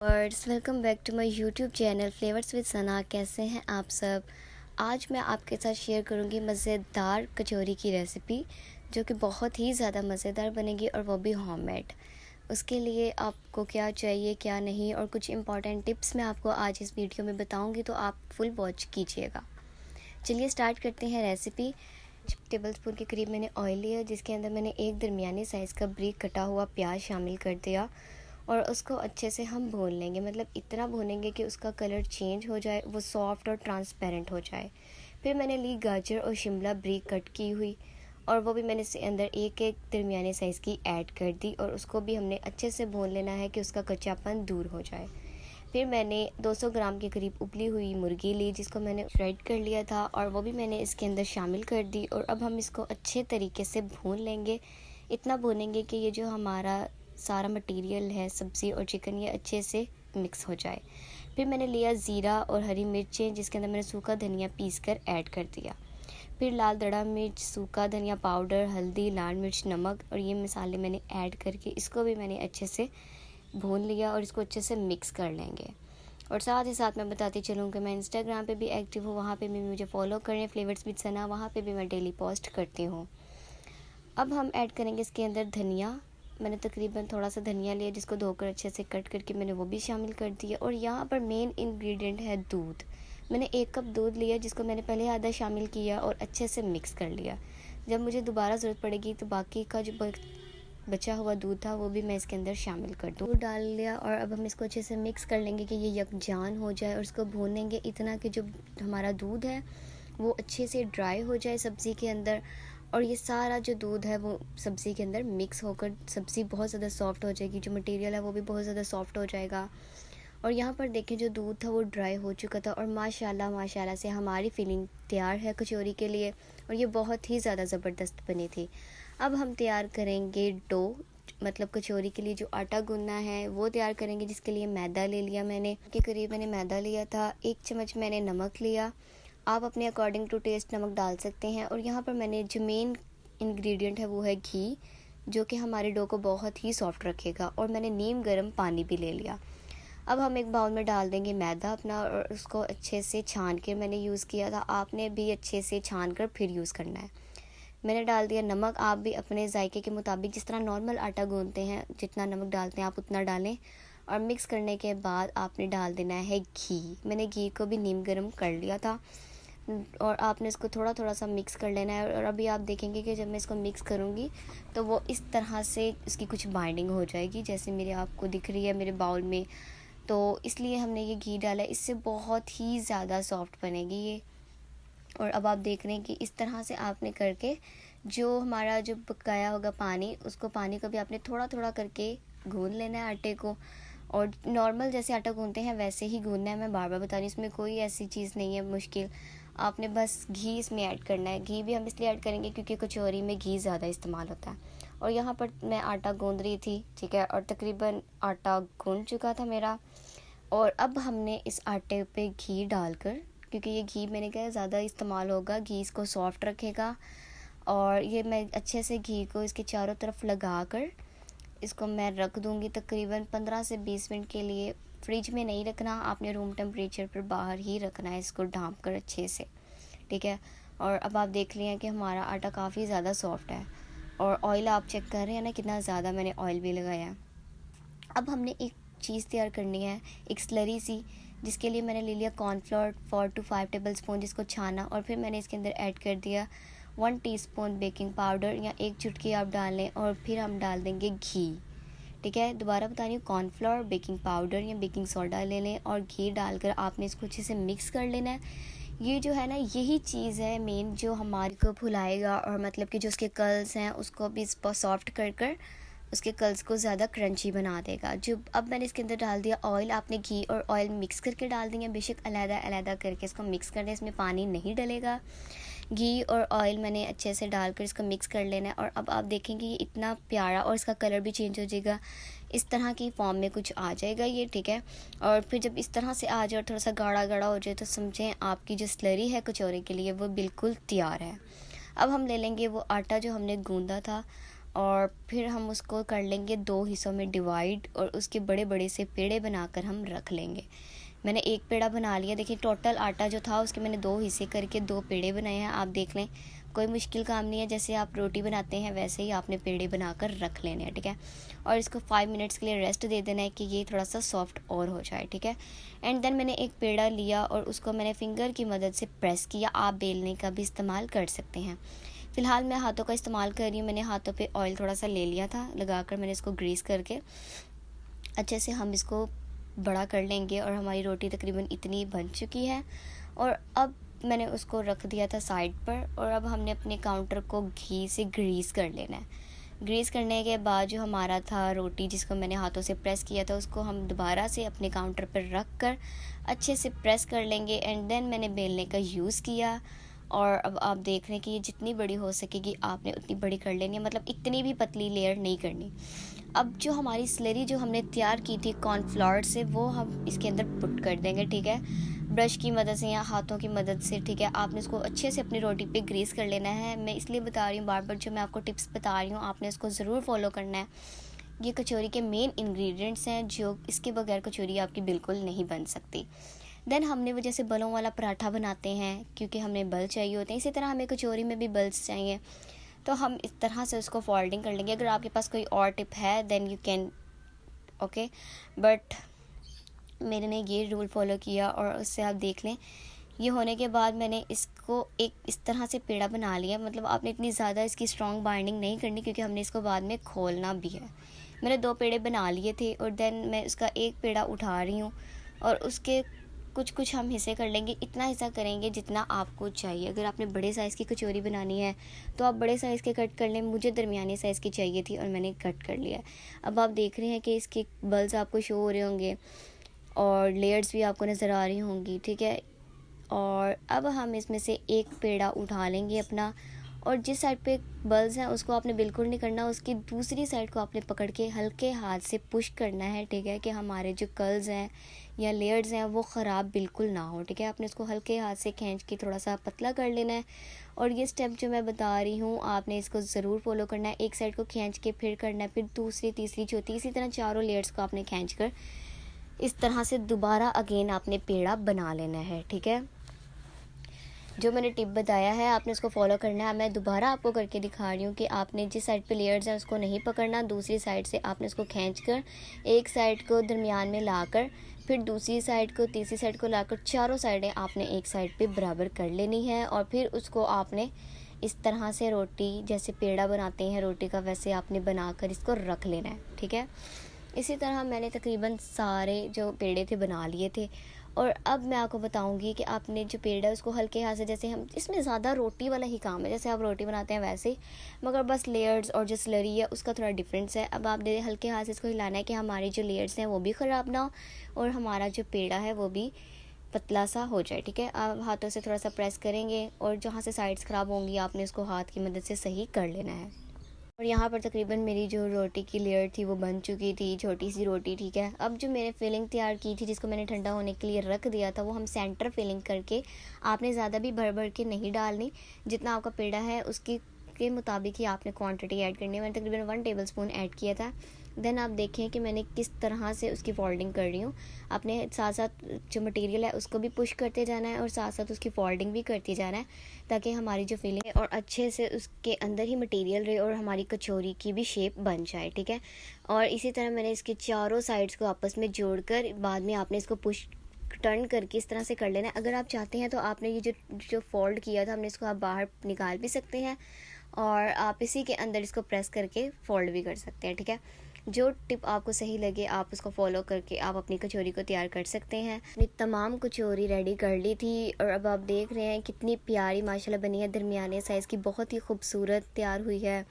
Words welcome back to my YouTube channel flavours with Sana. कैसे हैं आप सब। आज मैं आपके साथ शेयर करूंगी मज़ेदार कचौरी की रेसिपी, जो कि बहुत ही ज़्यादा मज़ेदार बनेगी और वो भी होममेड। उसके लिए आपको क्या चाहिए क्या नहीं और कुछ इंपॉर्टेंट टिप्स मैं आपको आज इस वीडियो में बताऊंगी, तो आप फुल वॉच कीजिएगा। चलिए स्टार्ट करते हैं रेसिपी। टेबल स्पून के करीब मैंने ऑयल लिया, जिसके अंदर मैंने एक दरमियानी साइज़ का बारीक कटा हुआ प्याज शामिल कर दिया और उसको अच्छे से हम भून लेंगे। मतलब इतना भूनेंगे कि उसका कलर चेंज हो जाए, वो सॉफ्ट और ट्रांसपेरेंट हो जाए। फिर मैंने ली गाजर और शिमला बारीक कट की हुई, और वो भी मैंने इसके अंदर एक एक दरमियाने साइज़ की ऐड कर दी, और उसको भी हमने अच्छे से भून लेना है कि उसका कच्चापन दूर हो जाए। फिर मैंने 200 ग्राम के करीब उबली हुई मुर्गी ली, जिसको मैंने फ्राइड कर लिया था, और वो भी मैंने इसके अंदर शामिल कर दी। और अब हम इसको अच्छे तरीके से भून लेंगे। इतना भूनेंगे कि ये जो हमारा सारा मटेरियल है, सब्ज़ी और चिकन, ये अच्छे से मिक्स हो जाए। फिर मैंने लिया ज़ीरा और हरी मिर्चें, जिसके अंदर मैंने सूखा धनिया पीस कर ऐड कर दिया। फिर लाल दड़ा मिर्च, सूखा धनिया पाउडर, हल्दी, लाल मिर्च, नमक, और ये मसाले मैंने ऐड करके इसको भी मैंने अच्छे से भून लिया और इसको अच्छे से मिक्स कर लेंगे। और साथ ही साथ मैं बताती चलूँ कि मैं इंस्टाग्राम पे भी एक्टिव हूँ, वहाँ पे भी मुझे फॉलो करें, फ्लेवर्स विद सना, वहाँ पे भी मैं डेली पोस्ट करती हूँ। अब हम ऐड करेंगे इसके अंदर धनिया। मैंने तकरीबन थोड़ा सा धनिया लिया, जिसको धोकर अच्छे से कट करके मैंने वो भी शामिल कर दिया। और यहाँ पर मेन इंग्रेडिएंट है दूध। मैंने 1 कप दूध लिया, जिसको मैंने पहले आधा शामिल किया और अच्छे से मिक्स कर लिया। जब मुझे दोबारा ज़रूरत पड़ेगी तो बाकी का जो बचा हुआ दूध था वो भी मैं इसके अंदर शामिल कर दूँ। दूध डाल लिया और अब हम इसको अच्छे से मिक्स कर लेंगे कि ये यकजान हो जाए, और इसको भूनेंगे इतना कि जो हमारा दूध है वो अच्छे से ड्राई हो जाए सब्ज़ी के अंदर, और ये सारा जो दूध है वो सब्ज़ी के अंदर मिक्स होकर सब्ज़ी बहुत ज़्यादा सॉफ्ट हो जाएगी। जो मटेरियल है वो भी बहुत ज़्यादा सॉफ्ट हो जाएगा। और यहाँ पर देखें, जो दूध था वो ड्राई हो चुका था, और माशाल्लाह माशाल्लाह से हमारी फिलिंग तैयार है कचौरी के लिए, और ये बहुत ही ज़्यादा ज़बरदस्त बनी थी। अब हम तैयार करेंगे डो, मतलब कचौरी के लिए जो आटा गूंदना है वो तैयार करेंगे, जिसके लिए मैदा ले लिया मैंने के करीब मैंने मैदा लिया था। 1 चम्मच मैंने नमक लिया। आप अपने अकॉर्डिंग टू टेस्ट नमक डाल सकते हैं। और यहाँ पर मैंने जो मेन इंग्रेडिएंट है वो है घी, जो कि हमारे डो को बहुत ही सॉफ्ट रखेगा। और मैंने नीम गर्म पानी भी ले लिया। अब हम एक बाउल में डाल देंगे मैदा अपना, और उसको अच्छे से छान के मैंने यूज़ किया था। आपने भी अच्छे से छान कर फिर यूज़ करना है। मैंने डाल दिया नमक। आप भी अपने जायके के मुताबिक, जिस तरह नॉर्मल आटा गूंदते हैं जितना नमक डालते हैं आप उतना डालें। और मिक्स करने के बाद आपने डाल देना है घी। मैंने घी को भी नीम गर्म कर लिया था, और आपने इसको थोड़ा थोड़ा सा मिक्स कर लेना है। और अभी आप देखेंगे कि जब मैं इसको मिक्स करूँगी तो वो इस तरह से इसकी कुछ बाइंडिंग हो जाएगी, जैसे मेरे आपको दिख रही है मेरे बाउल में। तो इसलिए हमने ये घी डाला है, इससे बहुत ही ज़्यादा सॉफ्ट बनेगी ये। और अब आप देख रहे हैं कि इस तरह से आपने करके जो हमारा जो पकाया होगा पानी, उसको पानी को भी आपने थोड़ा थोड़ा करके गूंद लेना है आटे को। और नॉर्मल जैसे आटा गूंदते हैं वैसे ही गूंदना है। मैं बार बार बता रही हूँ, इसमें कोई ऐसी चीज़ नहीं है मुश्किल। आपने बस घी इसमें ऐड करना है। घी भी हम इसलिए ऐड करेंगे क्योंकि कचौरी में घी ज़्यादा इस्तेमाल होता है। और यहाँ पर मैं आटा गूंद रही थी, ठीक है, और तकरीबन आटा गूंद चुका था मेरा। और अब हमने इस आटे पे घी डालकर, क्योंकि ये घी मैंने कहा ज़्यादा इस्तेमाल होगा, घी इसको सॉफ्ट रखेगा। और ये मैं अच्छे से घी को इसके चारों तरफ लगा कर इसको मैं रख दूँगी तकरीबन 15 से 20 मिनट के लिए। फ्रिज में नहीं रखना, आपने रूम टेम्परेचर पर बाहर ही रखना है इसको ढाँप कर अच्छे से, ठीक है। और अब आप देख लिया कि हमारा आटा काफ़ी ज़्यादा सॉफ्ट है। और ऑयल आप चेक कर रहे हैं ना कितना ज़्यादा मैंने ऑयल भी लगाया है। अब हमने एक चीज़ तैयार करनी है, एक स्लरी सी, जिसके लिए मैंने ले लिया कॉर्नफ्लोर 4 to 5 टेबल स्पून, जिसको छाना। और फिर मैंने इसके अंदर ऐड कर दिया 1 टीस्पून बेकिंग पाउडर, या 1 चुटकी आप डाल लें। और फिर हम डाल देंगे घी, ठीक है। दोबारा बता रही हूँ, कॉर्नफ्लोर, बेकिंग पाउडर या बेकिंग सोडा ले लें, और घी डालकर आपने इसको अच्छे से मिक्स कर लेना है। ये जो है ना, यही चीज़ है मेन जो हमारे को फुलाएगा, और मतलब कि जो उसके कर्ल्स हैं उसको भी सॉफ्ट कर कर उसके कर्ल्स को ज़्यादा क्रंची बना देगा। जो अब मैंने इसके अंदर डाल दिया ऑयल। आपने घी और ऑयल मिक्स करके डाल देंगे, बेशक अलग अलग करके इसको मिक्स कर दें, इसमें पानी नहीं डलेगा। घी और ऑयल मैंने अच्छे से डालकर इसको मिक्स कर लेना है। और अब आप देखेंगे ये इतना प्यारा, और इसका कलर भी चेंज हो जाएगा, इस तरह की फॉर्म में कुछ आ जाएगा ये, ठीक है। और फिर जब इस तरह से आ जाए और थोड़ा सा गाढ़ा गाढ़ा हो जाए तो समझें आपकी जो स्लरी है कचौरी के लिए वो बिल्कुल तैयार है। अब हम ले लेंगे वो आटा जो हमने गूंदा था, और फिर हम उसको कर लेंगे 2 हिस्सों में डिवाइड और उसके बड़े बड़े से पेड़े बनाकर हम रख लेंगे। मैंने एक पेड़ा बना लिया। देखिए टोटल आटा जो था उसके मैंने 2 हिस्से करके 2 पेड़े बनाए हैं। आप देख लें, कोई मुश्किल काम नहीं है, जैसे आप रोटी बनाते हैं वैसे ही आपने पेड़े बनाकर रख लेने हैं, ठीक है। और इसको 5 मिनट्स के लिए रेस्ट दे देना है कि ये थोड़ा सा सॉफ्ट और हो जाए, ठीक है। एंड देन मैंने एक पेड़ा लिया और उसको मैंने फिंगर की मदद से प्रेस किया। आप बेलने का भी इस्तेमाल कर सकते हैं। फ़िलहाल मैं हाथों का इस्तेमाल कर रही हूँ। मैंने हाथों पे ऑयल थोड़ा सा ले लिया था, लगाकर मैंने इसको ग्रीस करके अच्छे से हम इसको बड़ा कर लेंगे। और हमारी रोटी तकरीबन इतनी बन चुकी है और अब मैंने उसको रख दिया था साइड पर। और अब हमने अपने काउंटर को घी से ग्रीस कर लेना है। ग्रीस करने के बाद जो हमारा था रोटी जिसको मैंने हाथों से प्रेस किया था उसको हम दोबारा से अपने काउंटर पर रख कर अच्छे से प्रेस कर लेंगे। एंड देन मैंने बेलने का यूज़ किया। और अब आप देख रहे हैं कि ये जितनी बड़ी हो सकेगी आपने उतनी बड़ी कर लेनी है, मतलब इतनी भी पतली लेयर नहीं करनी। अब जो हमारी स्लरी जो हमने तैयार की थी कॉर्नफ्लावर से वो हम इसके अंदर पुट कर देंगे, ठीक है, ब्रश की मदद से या हाथों की मदद से, ठीक है। आपने इसको अच्छे से अपनी रोटी पे ग्रीस कर लेना है। मैं इसलिए बता रही हूँ बार बार, जो मैं आपको टिप्स बता रही हूँ आपने इसको ज़रूर फॉलो करना है। ये कचौरी के मेन इंग्रेडिएंट्स हैं जो इसके बगैर कचौरी आपकी बिल्कुल नहीं बन सकती। देन हमने वो जैसे बलों वाला पराठा बनाते हैं क्योंकि हमें बल चाहिए होते हैं, इसी तरह हमें कचौरी में भी बल्स चाहिए। तो हम इस तरह से उसको फोल्डिंग कर लेंगे। अगर आपके पास कोई और टिप है then you can okay, but मैंने ने ये रूल फॉलो किया। और उससे आप देख लें, ये होने के बाद मैंने इसको एक इस तरह से पेड़ा बना लिया। मतलब आपने इतनी ज़्यादा इसकी स्ट्रॉन्ग बाइंडिंग नहीं करनी क्योंकि हमने इसको बाद में खोलना भी है। मैंने 2 पेड़े बना लिए थे और देन मैं उसका एक पेड़ा उठा रही हूँ और उसके कुछ कुछ हम हिस्से कर लेंगे। इतना हिस्सा करेंगे जितना आपको चाहिए। अगर आपने बड़े साइज़ की कचौरी बनानी है तो आप बड़े साइज़ के कट कर लें। मुझे दरमियानी साइज़ की चाहिए थी और मैंने कट कर लिया। अब आप देख रहे हैं कि इसके बल्स आपको शो हो रहे होंगे और लेयर्स भी आपको नज़र आ रही होंगी, ठीक है। और अब हम इसमें से एक पेड़ा उठा लेंगे अपना, और जिस साइड पे बल्स हैं उसको आपने बिल्कुल नहीं करना, उसकी दूसरी साइड को आपने पकड़ के हल्के हाथ से पुश करना है, ठीक है, कि हमारे जो कर्ल्स हैं या लेयर्स हैं वो ख़राब बिल्कुल ना हो, ठीक है। आपने इसको हल्के हाथ से खींच के थोड़ा सा पतला कर लेना है। और ये स्टेप जो मैं बता रही हूँ आपने इसको ज़रूर फॉलो करना है। एक साइड को खींच के फिर करना है, फिर दूसरी, तीसरी, चौथी, इसी तरह चारों लेयर्स को आपने खींच कर इस तरह से दोबारा अगेन आपने पेड़ा बना लेना है, ठीक है। जो मैंने टिप बताया है आपने उसको फॉलो करना है। मैं दोबारा आपको करके दिखा रही हूँ कि आपने जिस साइड पे लेयर्स हैं उसको नहीं पकड़ना, दूसरी साइड से आपने उसको खींचकर एक साइड को दरमियान में लाकर फिर दूसरी साइड को, तीसरी साइड को लाकर चारों साइडें आपने एक साइड पे बराबर कर लेनी है। और फिर उसको आपने इस तरह से रोटी जैसे पेड़ा बनाते हैं रोटी का वैसे आपने बनाकर इसको रख लेना है, ठीक है। इसी तरह मैंने तकरीबन सारे जो पेड़े थे बना लिए थे। और अब मैं आपको बताऊंगी कि आपने जो पेड़ है उसको हल्के हाथ से, जैसे हम इसमें ज़्यादा रोटी वाला ही काम है, जैसे आप रोटी बनाते हैं वैसे ही, मगर बस लेयर्स और जो स्लरी है उसका थोड़ा डिफरेंस है। अब आप दे हल्के हाथ से इसको हिलाना है कि हमारी जो लेयर्स हैं वो भी ख़राब ना हो और हमारा जो पेड़ा है वो भी पतला सा हो जाए, ठीक है। आप हाथों से थोड़ा सा प्रेस करेंगे और जहाँ से साइड्स ख़राब होंगी आपने इसको हाथ की मदद से सही कर लेना है। और यहाँ पर तकरीबन मेरी जो रोटी की लेयर थी वो बन चुकी थी, छोटी सी रोटी, ठीक है। अब जो मैंने फिलिंग तैयार की थी जिसको मैंने ठंडा होने के लिए रख दिया था वो हम सेंटर फिलिंग करके, आपने ज़्यादा भी भर भर के नहीं डालनी, जितना आपका पेड़ा है उसकी के मुताबिक ही आपने क्वांटिटी ऐड करनी है। मैंने तकरीबन 1 टेबलस्पून ऐड किया था। देन आप देखें कि मैंने किस तरह से उसकी फोल्डिंग कर रही हूँ। आपने साथ साथ जो मटेरियल है उसको भी पुश करते जाना है और साथ साथ उसकी फोल्डिंग भी करती जाना है ताकि हमारी जो फिलिंग है और अच्छे से उसके अंदर ही मटेरियल रहे और हमारी कचौरी की भी शेप बन जाए, ठीक है। और इसी तरह मैंने इसके चारों साइड्स को आपस में जोड़कर बाद में आपने इसको पुश टर्न करके इस तरह से कर लेना है। अगर आप चाहते हैं तो आपने ये जो फोल्ड किया था हमने इसको आप बाहर निकाल भी सकते हैं और आप इसी के अंदर इसको प्रेस करके फोल्ड भी कर सकते हैं, ठीक है। जो टिप आपको सही लगे आप उसको फॉलो करके आप अपनी कचौरी को तैयार कर सकते हैं। अपनी तमाम कचौरी रेडी कर ली थी और अब आप देख रहे हैं कितनी प्यारी माशाल्लाह बनी है, दरमियाने साइज़ की, बहुत ही खूबसूरत तैयार हुई है।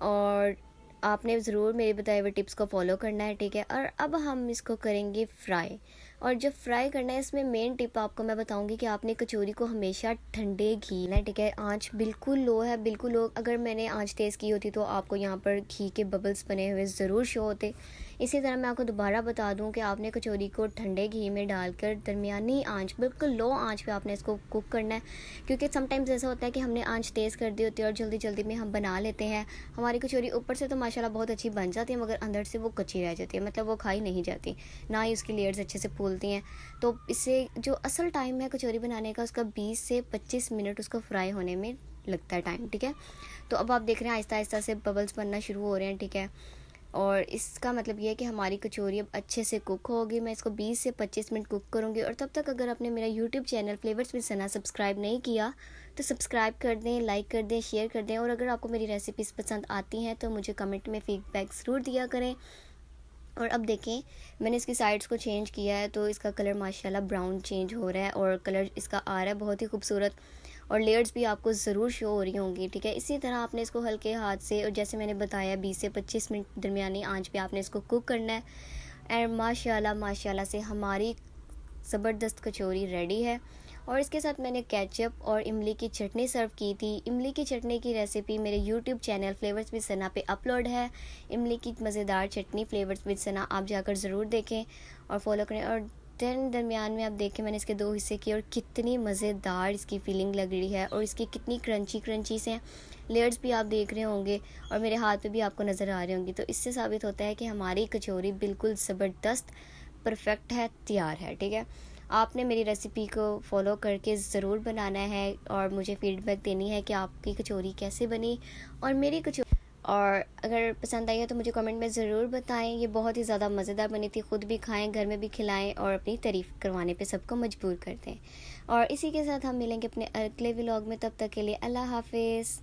और आपने ज़रूर मेरे बताए हुए टिप्स को फॉलो करना है, ठीक है। और अब हम इसको करेंगे फ्राई। और जब फ्राई करना है इसमें मेन टिप आपको मैं बताऊंगी कि आपने कचौरी को हमेशा ठंडे घी ना, ठीक है, आंच बिल्कुल लो है, बिल्कुल लो। अगर मैंने आंच तेज़ की होती तो आपको यहाँ पर घी के बबल्स बने हुए ज़रूर शो होते। इसी तरह मैं आपको दोबारा बता दूं कि आपने कचौरी को ठंडे घी में डालकर दरमियानी आंच, बिल्कुल लो आंच पे आपने इसको कुक करना है, क्योंकि समटाइम्स ऐसा होता है कि हमने आंच तेज़ कर दी होती है और जल्दी जल्दी में हम बना लेते हैं। हमारी कचौरी ऊपर से तो माशाल्लाह बहुत अच्छी बन जाती है, मगर अंदर से वो कच्ची रह जाती है, मतलब वो खाई नहीं जाती, ना ही उसकी लेयर्स अच्छे से फूलती हैं। तो इससे जो असल टाइम है कचौरी बनाने का, उसका 20 से 25 मिनट उसको फ्राई होने में लगता है टाइम, ठीक है। तो अब आप देख रहे हैं आहिस्ता आहिस्ता से बबल्स बनना शुरू हो रहे हैं, ठीक है। और इसका मतलब ये है कि हमारी कचौरी अब अच्छे से कुक होगी। मैं इसको 20 से 25 मिनट कुक करूँगी। और तब तक अगर आपने मेरा YouTube channel flavours with Sana subscribe नहीं किया तो सब्सक्राइब कर दें, लाइक कर दें, शेयर कर दें। और अगर आपको मेरी रेसिपीज़ पसंद आती हैं तो मुझे कमेंट में फीडबैक ज़रूर दिया करें। और अब देखें, मैंने इसकी साइड्स को चेंज किया है तो इसका कलर माशाल्लाह ब्राउन चेंज हो रहा है और कलर इसका आ रहा है बहुत ही खूबसूरत। और लेयर्स भी आपको ज़रूर शो हो रही होंगी, ठीक है। इसी तरह आपने इसको हल्के हाथ से, और जैसे मैंने बताया 20 से 25 मिनट दरमियानी आंच पे आपने इसको कुक करना है। एंड माशाल्लाह माशाल्लाह से हमारी ज़बरदस्त कचौरी रेडी है। और इसके साथ मैंने केचप और इमली की चटनी सर्व की थी। इमली की चटनी की रेसिपी मेरे यूट्यूब चैनल फ्लेवर्स विद सना पे अपलोड है। इमली की मज़ेदार चटनी फ्लेवर्स विद सना आप जाकर ज़रूर देखें और फॉलो करें। और देन दरमियान में आप देखें मैंने इसके 2 हिस्से किए और कितनी मज़ेदार इसकी फीलिंग लग रही है और इसकी कितनी क्रंची क्रंची से लेयर्स भी आप देख रहे होंगे और मेरे हाथ पे भी आपको नज़र आ रही होंगी। तो इससे साबित होता है कि हमारी कचौरी बिल्कुल ज़बरदस्त परफेक्ट है, तैयार है, ठीक है। आपने मेरी रेसिपी को फॉलो करके ज़रूर बनाना है और मुझे फ़ीडबैक देनी है कि आपकी कचौरी कैसे बनी और मेरी कचौरी। और अगर पसंद आई है तो मुझे कमेंट में ज़रूर बताएं। ये बहुत ही ज़्यादा मज़ेदार बनी थी, ख़ुद भी खाएं, घर में भी खिलाएं और अपनी तारीफ़ करवाने पे सबको मजबूर कर दें। और इसी के साथ हम मिलेंगे अपने अगले व्लॉग में, तब तक के लिए अल्लाह हाफिज़।